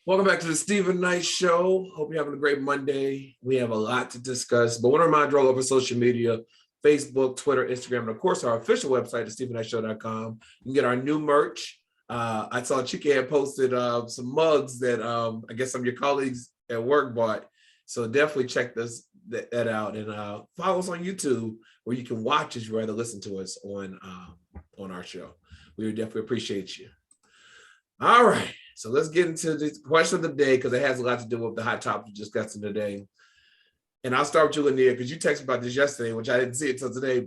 Welcome back to the Stephen Knight Show. Hope you're having a great Monday. We have a lot to discuss, but want to remind you all over social media, Facebook, Twitter, Instagram, and of course our official website is StephenKnightShow.com. You can get our new merch. I saw Chike had posted some mugs that I guess some of your colleagues at work bought. So definitely check that out and follow us on YouTube where you can watch as you rather listen to us on our show. We would definitely appreciate you. All right. So let's get into the question of the day because it has a lot to do with the hot topic we're discussing today. And I'll start with you, Lynia, because you texted about this yesterday, which I didn't see until today.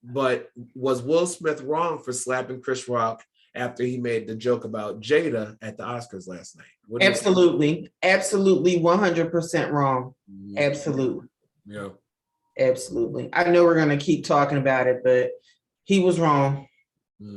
But was Will Smith wrong for slapping Chris Rock after he made the joke about Jada at the Oscars last night? Absolutely, 100% wrong. Absolutely. Yeah. Absolutely. I know we're gonna keep talking about it, but he was wrong.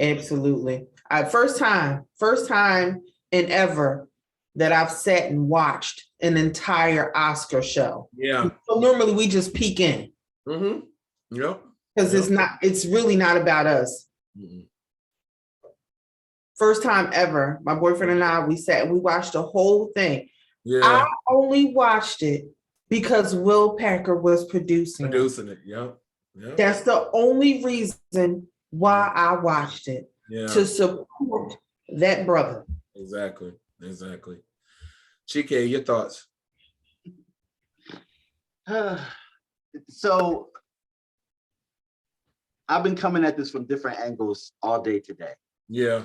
Absolutely. First time and ever that I've sat and watched an entire Oscar show. Yeah. So normally we just peek in. Yep. Because it's really not about us. First time ever, my boyfriend and I, we sat and we watched the whole thing. Yeah. I only watched it because Will Packer was producing it. Yep. That's the only reason why I watched it. Yeah. To support that brother. Exactly. Chike, your thoughts? So I've been coming at this from different angles all day today. Yeah.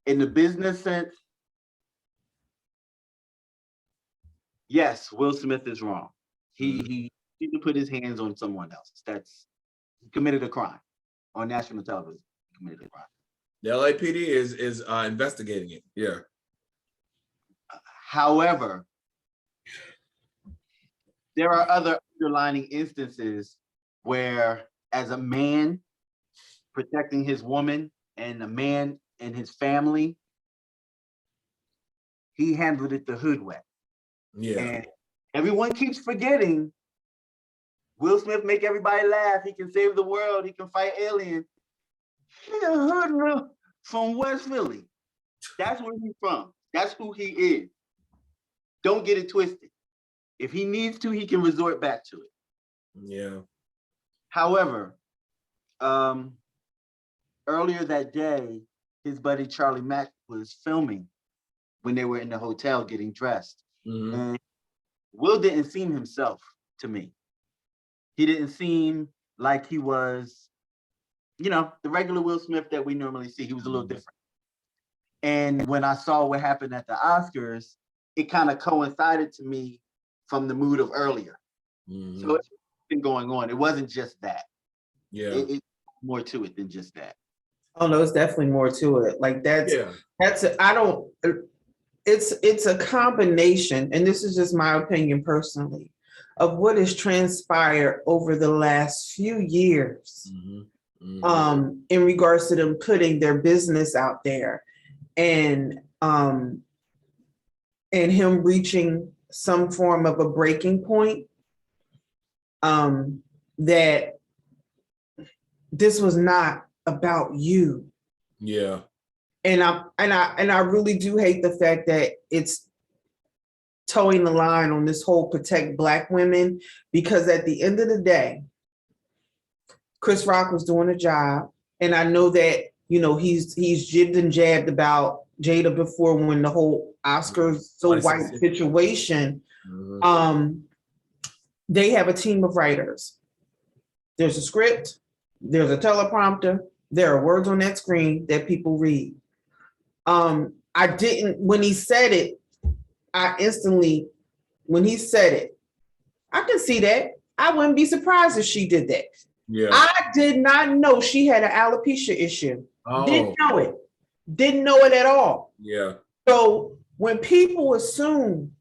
In the business sense, yes, Will Smith is wrong. He need to put his hands on someone else. He committed a crime on national television. He committed a crime. The LAPD is investigating it. Yeah. However, there are other underlining instances where, as a man protecting his woman and a man and his family, he handled it the hood way. Yeah. And everyone keeps forgetting Will Smith make everybody laugh. He can save the world. He can fight aliens. He's a hoodlum from West Philly. That's where he's from. That's who he is. Don't get it twisted. If he needs to, he can resort back to it. Yeah. However, earlier that day, his buddy Charlie Mack was filming when they were in the hotel getting dressed. And Will didn't seem himself to me. He didn't seem like he was, the regular Will Smith that we normally see. He was a little different. And when I saw what happened at the Oscars, it kind of coincided to me from the mood of earlier. So it's been going on. It wasn't just that. Yeah. It's more to it than just that. Oh no, it's definitely more to it. Like it's a combination, and this is just my opinion personally, of what has transpired over the last few years in regards to them putting their business out there and him reaching some form of a breaking point that this was not about you. Yeah. And I really do hate the fact that it's towing the line on this whole protect Black women, because at the end of the day, Chris Rock was doing a job. And I know that, he's jibbed and jabbed about Jada before when the whole Oscars so white situation. They have a team of writers. There's a script, there's a teleprompter, there are words on that screen that people read. When he said it, I can see that. I wouldn't be surprised if she did that. Yeah. I did not know she had an alopecia issue. Oh. Didn't know it at all. Yeah. So when people assume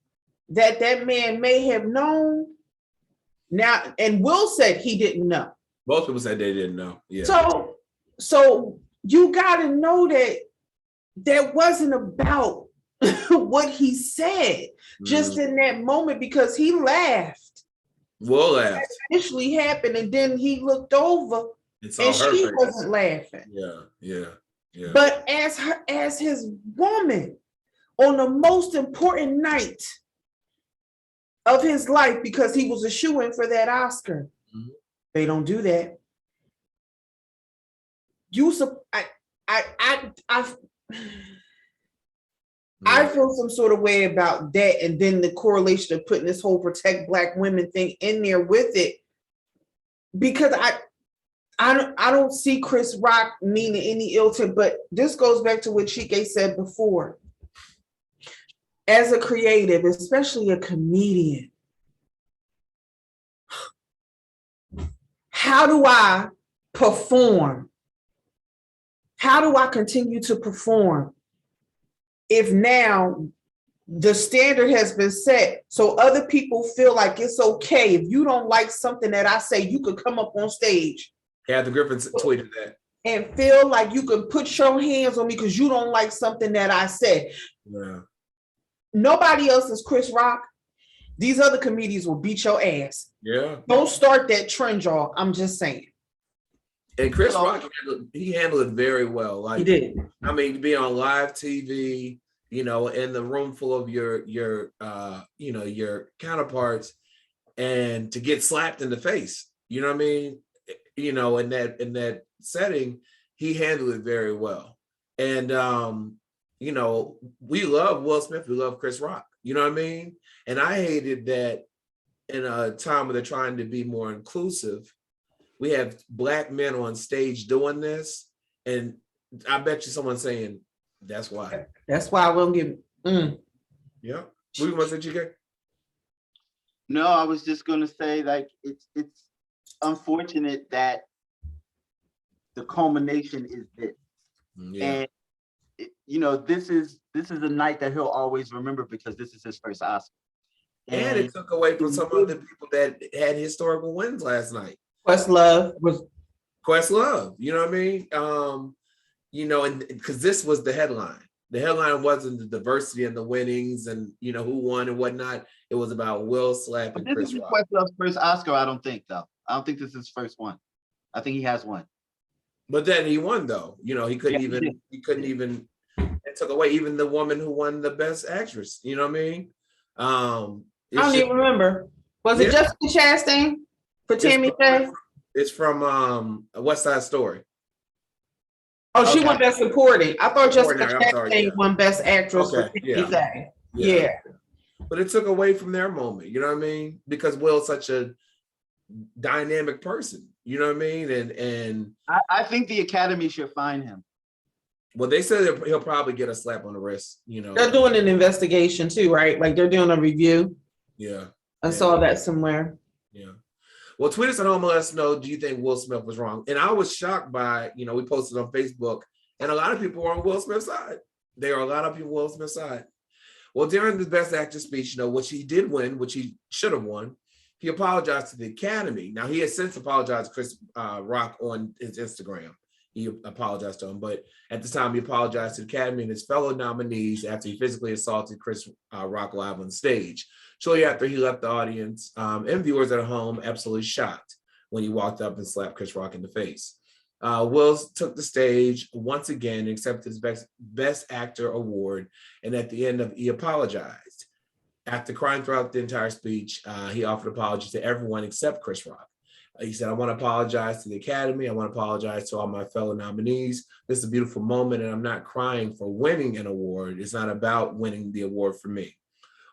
that man may have known now, and Will said he didn't know. Both people said they didn't know. Yeah. So you got to know that wasn't about what he said just in that moment, because he laughed. Will laughed. That initially happened, and then he looked over and she wasn't laughing. Yeah. But as his woman, on the most important night of his life because he was a shoo-in for that Oscar. Mhm. They don't do that. I feel some sort of way about that, and then the correlation of putting this whole protect Black women thing in there with it, because I don't see Chris Rock meaning any ill to, but this goes back to what Chike said before. As a creative, especially a comedian, how do I perform? How do I continue to perform if now the standard has been set so other people feel like it's okay if you don't like something that I say, you could come up on stage. Kathy Griffin tweeted that. And feel like you can put your hands on me because you don't like something that I said. Yeah. Nobody else is Chris Rock. These other comedians will beat your ass. Yeah. Don't start that trend, y'all. I'm just saying. And Chris Rock, he handled it very well. Like, he did. I mean, to be on live TV, you know, in the room full of your counterparts, and to get slapped in the face, you know what I mean? You know, in that setting, he handled it very well. And you know, we love Will Smith, we love Chris Rock, you know what I mean? And I hated that in a time where they're trying to be more inclusive, we have Black men on stage doing this, and I bet you someone's saying, that's why. That's why I won't give. Yeah. What do you want to say, Chike? No, I was just gonna say, like, it's unfortunate that the culmination is this. Yeah. And you know, this is a night that he'll always remember because this is his first Oscar. And it took away from some of the people that had historical wins last night. Questlove, you know what I mean? You know, and because this was the headline. The headline wasn't the diversity and the winnings and, you know, who won and whatnot. It was about Will slapping Chris Rock. This is Questlove's first Oscar, I don't think, though. I don't think this is his first one. I think he has one. But then he won, though. You know, he couldn't even, it took away even the woman who won the best actress. You know what I mean? I don't even remember. Was it Jessica Chastain for Tammy Faye? It's from West Side Story. Oh, she won Best Supporting. I thought Jessica Chastain won Best Actress for Tammy Faye. Yeah. But it took away from their moment, you know what I mean? Because Will's such a dynamic person, you know what I mean? And I think the Academy should fine him. Well, they said he'll probably get a slap on the wrist, you know. They're doing an investigation too, right? Like they're doing a review. Yeah. I saw that somewhere. Yeah. Well, tweet us at home and let us know, do you think Will Smith was wrong? And I was shocked by, you know, we posted on Facebook, and a lot of people were on Will Smith's side. There are a lot of people on Will Smith's side. Well, during the Best Actor speech, you know, which he did win, which he should have won, he apologized to the Academy. Now, he has since apologized to Chris Rock on his Instagram. He apologized to him, but at the time he apologized to the Academy and his fellow nominees after he physically assaulted Chris Rock live on stage. Shortly after he left the audience, and viewers at home absolutely shocked when he walked up and slapped Chris Rock in the face. Will took the stage once again and accepted his best Actor award, and at the end he apologized. After crying throughout the entire speech, he offered apologies to everyone except Chris Rock. He said, I want to apologize to the Academy. I want to apologize to all my fellow nominees. This is a beautiful moment, and I'm not crying for winning an award. It's not about winning the award for me.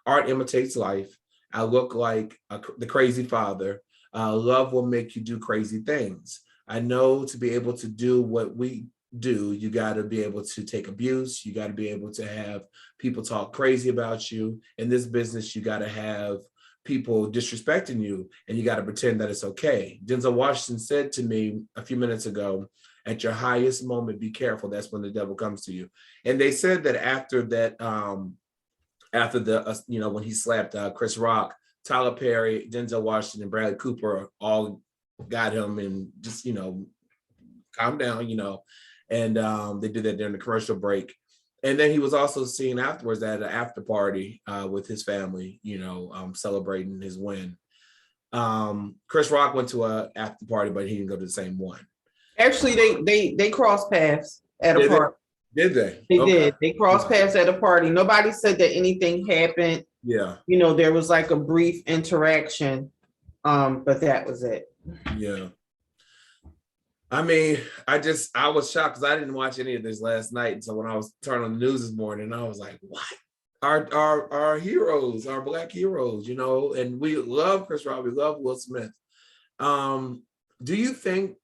Art imitates life. I look like the crazy father. Love will make you do crazy things. I know to be able to do what we do, you got to be able to take abuse. You got to be able to have people talk crazy about you. In this business, you got to have people disrespecting you, and you got to pretend that it's okay. Denzel Washington said to me a few minutes ago, at your highest moment, be careful. That's when the devil comes to you. And they said that after that, when he slapped Chris Rock, Tyler Perry, Denzel Washington, and Bradley Cooper all got him and just, you know, calm down, you know. And they did that during the commercial break. And then he was also seen afterwards at an after party with his family, you know, celebrating his win. Chris Rock went to an after party, but he didn't go to the same one. Actually, they crossed paths at a party. Did they? They Okay. did. They crossed paths at a party. Nobody said that anything happened. Yeah. You know, there was like a brief interaction, but that was it. Yeah. I mean, I was shocked because I didn't watch any of this last night. And so when I was turning on the news this morning, I was like, what? Our heroes, our Black heroes, you know, and we love Chris Rock, we love Will Smith. Do you think,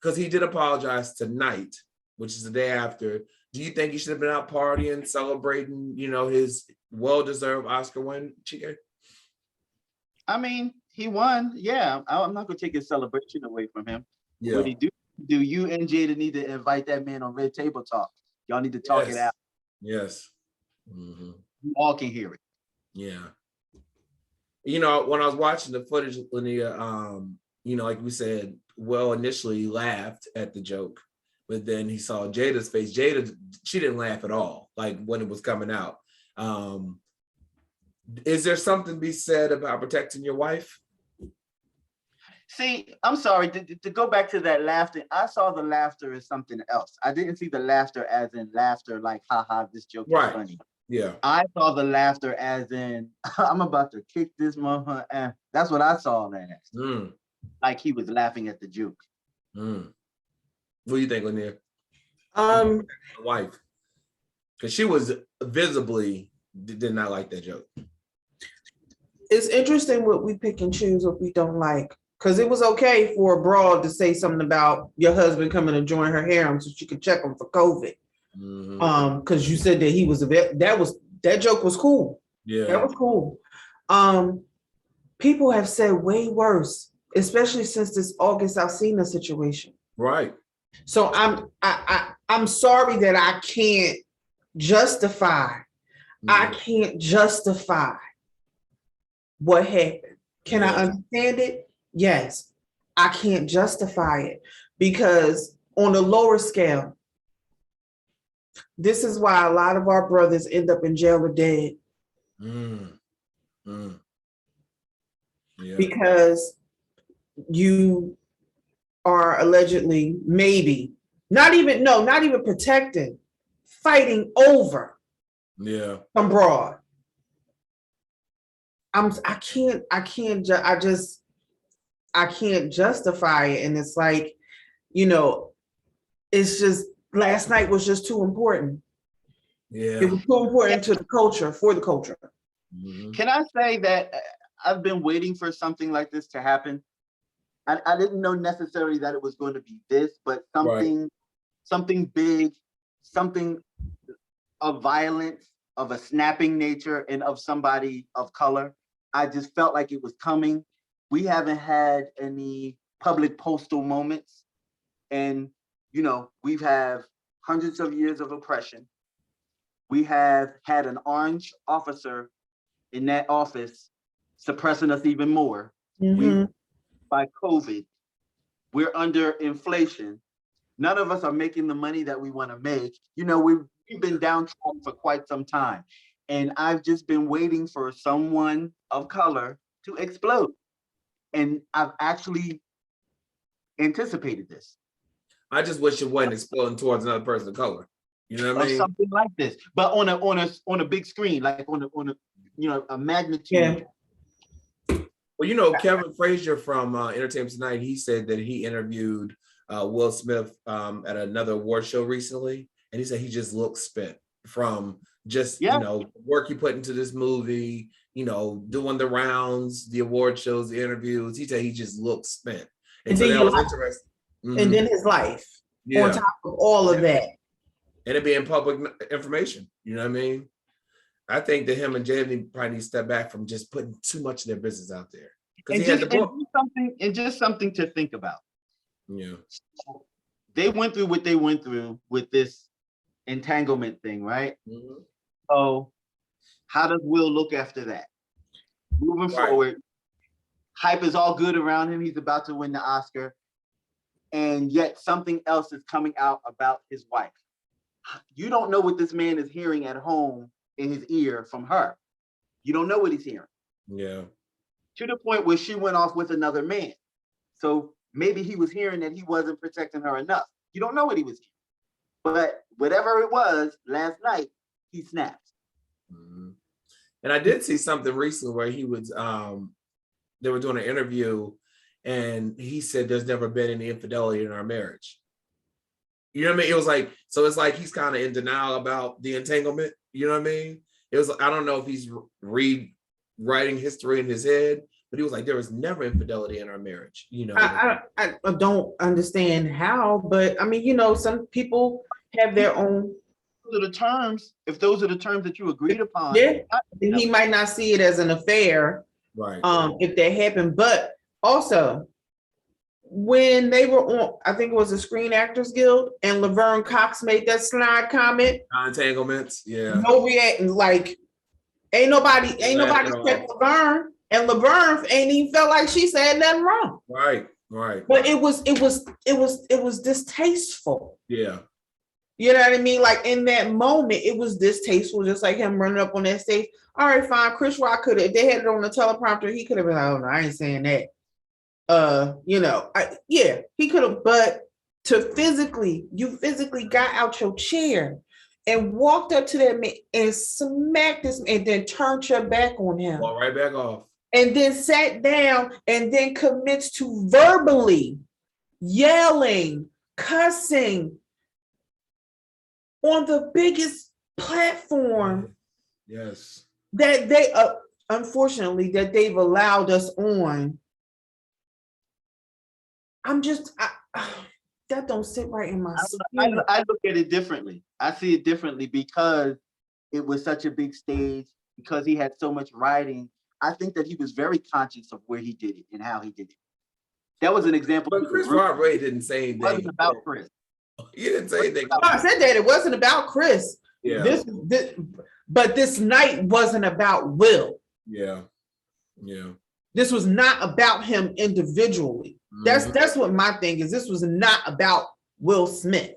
because he did apologize tonight, which is the day after, do you think he should have been out partying, celebrating, you know, his well-deserved Oscar win, Chike? I mean, he won. Yeah, I'm not gonna take his celebration away from him. Yeah. What he do you and Jada need to invite that man on Red Table Talk. Y'all need to talk it out. Yes. Mm-hmm. You all can hear it. Yeah. You know, when I was watching the footage, Lynia, you know, like we said, Will initially laughed at the joke, but then he saw Jada's face. Jada, she didn't laugh at all, like when it was coming out. Is there something to be said about protecting your wife? See, I'm sorry, to go back to that laughter, I saw the laughter as something else. I didn't see the laughter as in laughter like, haha, this joke is funny. Yeah. I saw the laughter as in, I'm about to kick this motherfucker. That's what I saw that as. Like he was laughing at the joke. What do you think, Lynia? Wife. Because she was visibly did not like that joke. It's interesting what we pick and choose, what we don't like. Because it was okay for a broad to say something about your husband coming to join her harem so she could check him for COVID. Because you said that he was that joke was cool. Yeah, that was cool. People have said way worse, especially since this August Alsina situation. Right. So I'm sorry that I can't justify. I can't justify what happened. Can I understand it? Yes. I can't justify it because on a lower scale, this is why a lot of our brothers end up in jail or dead. Yeah. Because you are allegedly, maybe, not even protecting, fighting over some broad. I can't justify it. And it's like, you know, it's just, last night was just too important. Yeah. It was too important to the culture, for the culture. Can I say that I've been waiting for something like this to happen? I didn't know necessarily that it was going to be this, but something big, something of violence, of a snapping nature, and of somebody of color. I just felt like it was coming. We haven't had any public postal moments. And, you know, we've had hundreds of years of oppression. We have had an orange officer in that office suppressing us even more. By COVID, we're under inflation. None of us are making the money that we want to make. You know, we've been downtrodden for quite some time. And I've just been waiting for someone of color to explode. And I've actually anticipated this. I just wish it wasn't exploding towards another person of color. You know what I mean? Something like this, but on a big screen, like on a you know, a magnitude. Yeah. Well, you know, Kevin Frazier from Entertainment Tonight, he said that he interviewed Will Smith at another award show recently, and he said he just looked spent from just you know, work he put into this movie, you know, doing the rounds, the award shows, the interviews. He said he just looked spent, and so that was interesting. And then his life on top of all of that, and it being public information. You know what I mean? I think that him and Jada probably need to step back from just putting too much of their business out there. And just something to think about. Yeah. So they went through what they went through with this entanglement thing, right? So how does Will look after that? Moving forward, hype is all good around him. He's about to win the Oscar. And yet something else is coming out about his wife. You don't know what this man is hearing at home in his ear from her. You don't know what he's hearing. Yeah. To the point where she went off with another man. So maybe he was hearing that he wasn't protecting her enough. You don't know what he was hearing. But whatever it was last night, he snaps. Mhm. And I did see something recently where he was, they were doing an interview and he said there's never been any infidelity in our marriage. You know what I mean? It was like, so it's like he's kind of in denial about the entanglement. You know what I mean? It was, I don't know if he's rewriting history in his head, but he was like, there was never infidelity in our marriage. You know, I don't understand how, but I mean, you know, some people have their own. Those are the terms. If those are the terms that you agreed upon, Yeah, he might not see it as an affair, right? if that happened. But also, when they were on, I think it was the Screen Actors Guild, and Laverne Cox made that snide comment. Entanglements, yeah. No reaction, like ain't nobody checked Laverne, and Laverne ain't even felt like she said nothing wrong. Right. But it was distasteful. Yeah. You know what I mean? Like in that moment, it was distasteful, just like him running up on that stage. All right, fine. Chris Rock could have, if they had it on the teleprompter, he could have been like, oh no, I ain't saying that. You know, he could have, but you physically got out your chair and walked up to that man and smacked this and then turned your back on him. Well, right back off. And then sat down and then commits to verbally yelling, cussing on the biggest platform. Yes. That they, unfortunately, that they've allowed us on. I'm just, that don't sit right in my spirit. I look at it differently. I see it differently because it was such a big stage, because he had so much writing. I think that he was very conscious of where he did it and how he did it. That was an example. But Chris Rock Ray didn't say anything. It wasn't about Chris. He didn't say anything. No, I said that it wasn't about Chris. Yeah. But this night wasn't about Will. Yeah. This was not about him individually. Mm-hmm. That's what my thing is. This was not about Will Smith.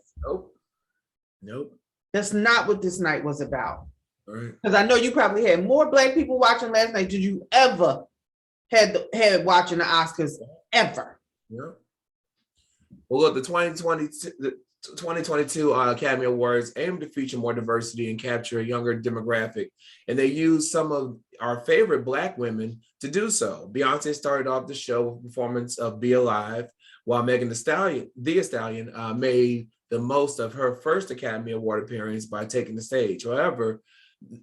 Nope. That's not what this night was about. Right. Because I know you probably had more Black people watching last night. Did you ever had watching the Oscars ever? Yeah. Well, look, the 2022 Academy Awards aim to feature more diversity and capture a younger demographic, and they used some of our favorite Black women to do so. Beyonce started off the show with a performance of "Be Alive," while Megan Thee Stallion made the most of her first Academy Award appearance by taking the stage. However,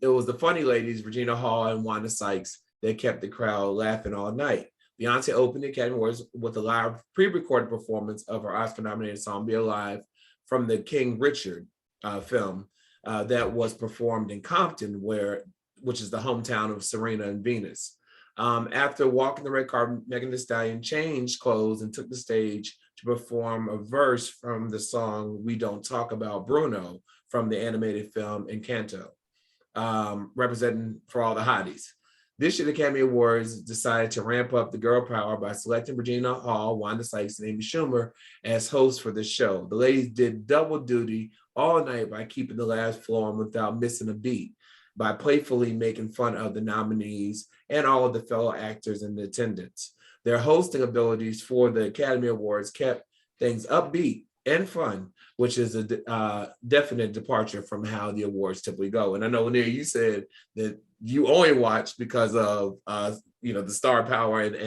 it was the funny ladies, Regina Hall and Wanda Sykes, that kept the crowd laughing all night. Beyonce opened the Academy Awards with a live pre-recorded performance of her Oscar-nominated song "Be Alive" from the King Richard film that was performed in Compton, which is the hometown of Serena and Venus. After walking the red carpet, Megan Thee Stallion changed clothes and took the stage to perform a verse from the song "We Don't Talk About Bruno" from the animated film Encanto, representing for all the hotties. This year, the Academy Awards decided to ramp up the girl power by selecting Regina Hall, Wanda Sykes, and Amy Schumer as hosts for the show. The ladies did double duty all night by keeping the laughs flowing without missing a beat, by playfully making fun of the nominees and all of the fellow actors in attendance. Their hosting abilities for the Academy Awards kept things upbeat and fun, which is a definite departure from how the awards typically go. And I know, Nayyir, you said that you only watched because of the star power and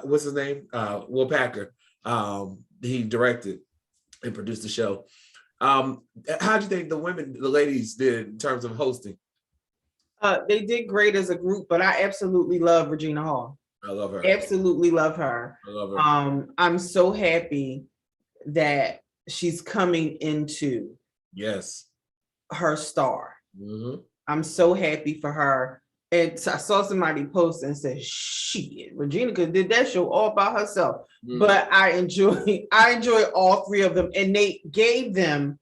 what's his name? Will Packer. He directed and produced the show. How do you think the ladies did in terms of hosting? They did great as a group, but I absolutely love Regina Hall. I love her. Absolutely love her. I love her. I'm so happy that she's coming into her star. Mm-hmm. I'm so happy for her. And so I saw somebody post and said, "Shit, Regina could did that show all by herself." Mm-hmm. But I enjoy all three of them, and they gave them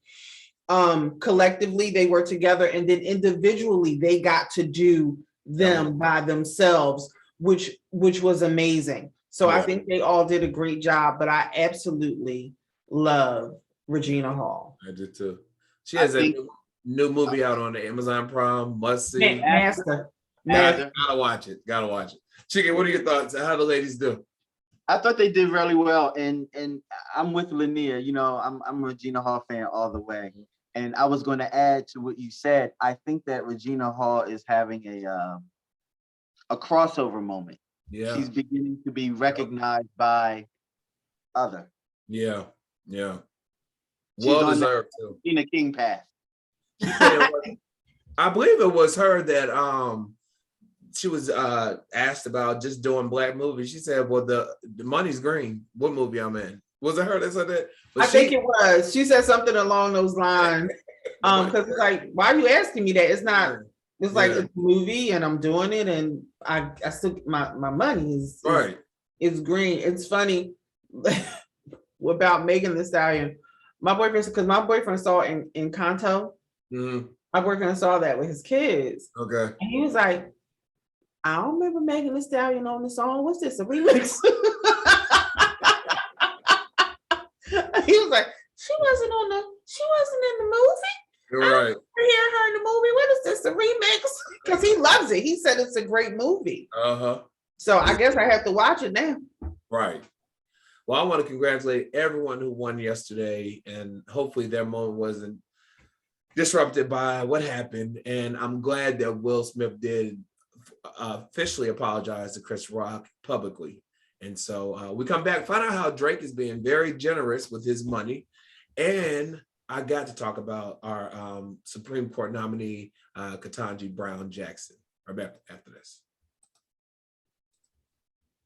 collectively. They were together, and then individually they got to do them by themselves, which was amazing. So I think they all did a great job. But I absolutely love Regina Hall. I did too. She has a new movie out on the Amazon Prime. Must see. Master. Gotta watch it. Chike, what are your thoughts? How the ladies do? I thought they did really well, and I'm with Lynia. You know, I'm a Regina Hall fan all the way. And I was going to add to what you said. I think that Regina Hall is having a crossover moment. Yeah. She's beginning to be recognized by other. Yeah. She's Well on deserved the too. Regina King path. She said I believe it was her that she was asked about just doing black movies. She said, well, the money's green. What movie I'm in? Was it her that said that? But I think it was. She said something along those lines. Because it's like, why are you asking me that? It's not, it's like it's a movie and I'm doing it and I still my money is right. Is green. It's funny about Megan Thee Stallion. My boyfriend, because my boyfriend saw it in Kanto. Mm-hmm. My boyfriend saw that with his kids. Okay. And he was like, I don't remember Megan Thee Stallion on the song. What's this? A remix? He was like, she wasn't in the movie. You're I right. don't hear her in the movie. What is this? A remix? Because he loves it. He said it's a great movie. Uh-huh. So I guess I have to watch it now. Right. Well, I want to congratulate everyone who won yesterday, and hopefully their moment wasn't disrupted by what happened. And I'm glad that Will Smith did officially apologize to Chris Rock publicly. And so we come back, find out how Drake is being very generous with his money. And I got to talk about our Supreme Court nominee, Ketanji Brown Jackson. Right back after this.